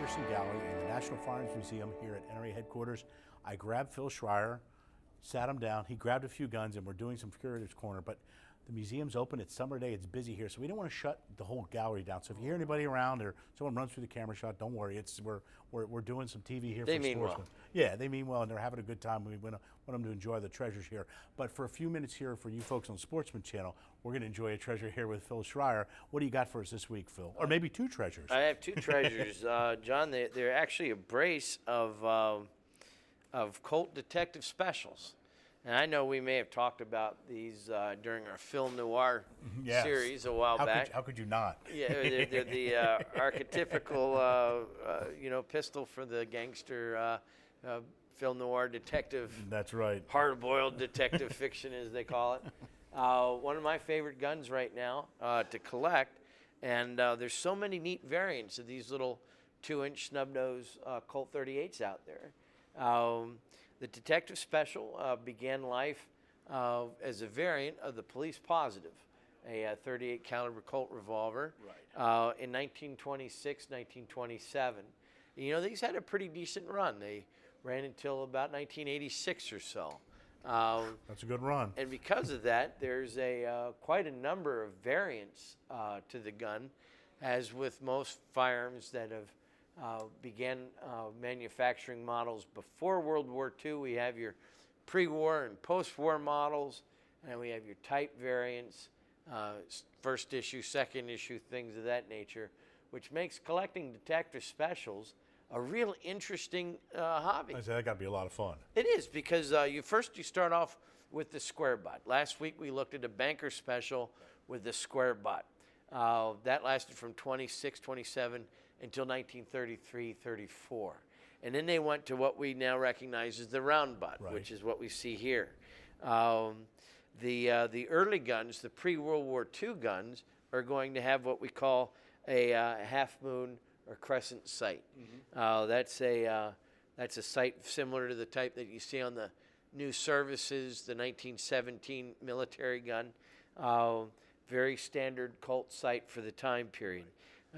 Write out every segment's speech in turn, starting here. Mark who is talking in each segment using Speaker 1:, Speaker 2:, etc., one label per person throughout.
Speaker 1: Pearson Gallery in the National Firearms Museum here at NRA headquarters. I grabbed Phil Schreier, sat him down. He grabbed a few guns, and we're doing some Curator's Corner. But the museum's open. It's summer day. It's busy here, so we don't want to shut the whole gallery down. So if you hear anybody around or someone runs through the camera shot, don't worry. We're doing some TV here.
Speaker 2: They
Speaker 1: for
Speaker 2: mean
Speaker 1: sportsmen.
Speaker 2: well.
Speaker 1: Yeah, they mean well, and they're having a good time. We want them to enjoy the treasures here. But for a few minutes here, for you folks on Sportsman Channel, we're going to enjoy a treasure here with Phil Schreier. What do you got for us this week, Phil? Or maybe two treasures.
Speaker 2: I have two treasures, John. They're actually a brace of Colt Detective Specials. And I know we may have talked about these during our film noir series a while back.
Speaker 1: How could you not?
Speaker 2: Yeah, they're the archetypical, pistol for the gangster film noir detective.
Speaker 1: That's right.
Speaker 2: Hard-boiled detective fiction, as they call it. One of my favorite guns right now to collect. And there's so many neat variants of these little 2-inch snub-nose Colt 38s out there. The Detective Special began life as a variant of the Police Positive, a 38 caliber Colt revolver, in 1926, 1927. You know, these had a pretty decent run. They ran until about 1986 or so.
Speaker 1: That's a good run.
Speaker 2: And because of that, there's quite a number of variants to the gun, as with most firearms that have began manufacturing models before World War II. We have your pre-war and post-war models, and we have your type variants, first issue, second issue, things of that nature, which makes collecting Detective Specials a real interesting hobby.
Speaker 1: I say that got to be a lot of fun.
Speaker 2: It is, because you start off with the square butt. Last week we looked at a banker special with the square butt. That lasted from 26, 27 until 1933, 34. And then they went to what we now recognize as the round butt, which is what we see here. The early guns, the pre-World War II guns, are going to have what we call a half moon or crescent sight. That's a sight similar to the type that you see on the new services, the 1917 military gun. Very standard Colt sight for the time period.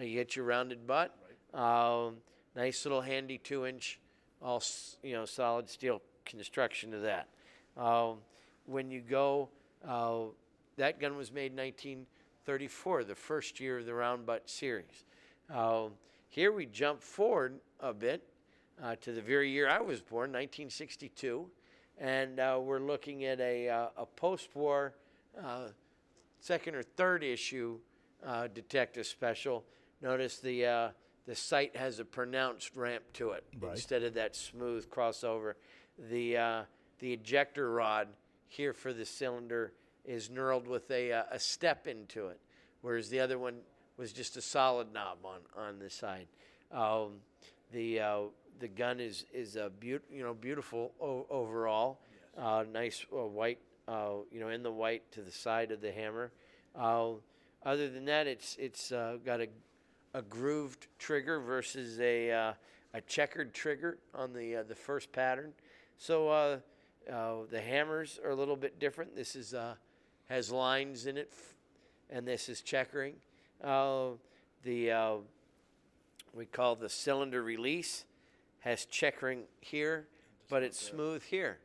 Speaker 2: You get your rounded butt, nice little handy 2-inch, all solid steel construction of that. When you go, that gun was made in 1934, the first year of the round butt series. Here we jump forward a bit to the very year I was born, 1962, and we're looking at a post-war second or third issue Detective Special. Notice the sight has a pronounced ramp to it instead of that smooth crossover. The ejector rod here for the cylinder is knurled with a step into it, whereas the other one was just a solid knob on the side. The gun is beautiful overall. Nice white. In the white to the side of the hammer. Other than that, it's got a grooved trigger versus a checkered trigger on the first pattern. So the hammers are a little bit different. This is has lines in it, and this is checkering. We call the cylinder release has checkering here, but it's smooth here.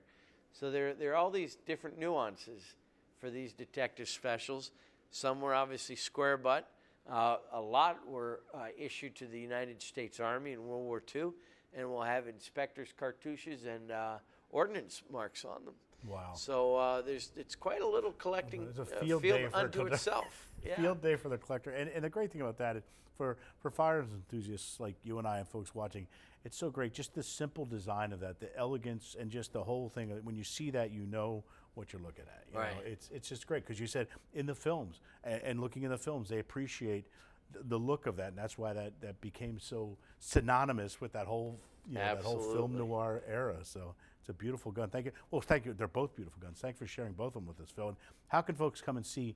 Speaker 2: So there are all these different nuances for these Detective Specials. Some were obviously square butt. A lot were issued to the United States Army in World War II, and will have inspector's cartouches and ordnance marks on them.
Speaker 1: Wow.
Speaker 2: So it's quite a little collecting field unto itself.
Speaker 1: Field day for the collector. And the great thing about that is for firearms enthusiasts like you and I and folks watching, it's so great. Just the simple design of that, the elegance, and just the whole thing. When you see that, you know what you're looking at. You know, it's just great, because you said in the films and looking in the films, they appreciate the look of that, and that's why that became so synonymous with that whole that whole film noir era. So it's a beautiful gun. Thank you. Well, thank you. They're both beautiful guns. Thanks for sharing both of them with us, Phil. And how can folks come and see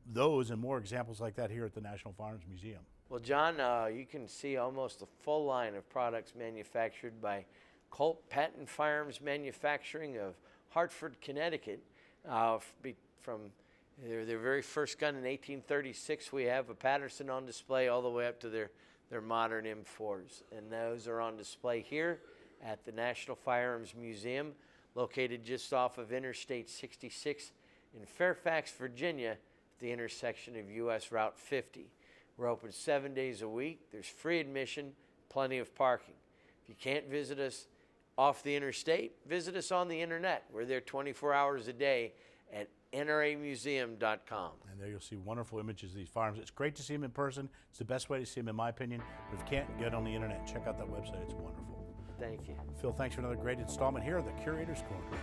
Speaker 1: those and more examples like that here at the National Firearms Museum?
Speaker 2: Well, John, you can see almost a full line of products manufactured by Colt Patent Firearms Manufacturing of Hartford, Connecticut. From their very first gun in 1836, we have a Patterson on display, all the way up to their They're modern M4s, and those are on display here at the National Firearms Museum, located just off of Interstate 66 in Fairfax, Virginia, at the intersection of U.S. Route 50. We're open 7 days a week. There's free admission, plenty of parking. If you can't visit us off the interstate, visit us on the internet. We're there 24 hours a day at nramuseum.com.
Speaker 1: And there you'll see wonderful images of these firearms. It's great to see them in person. It's the best way to see them, in my opinion. But if you can't, get on the internet. Check out that website. It's wonderful.
Speaker 2: Thank you.
Speaker 1: Phil, thanks for another great installment here of the Curator's Corner.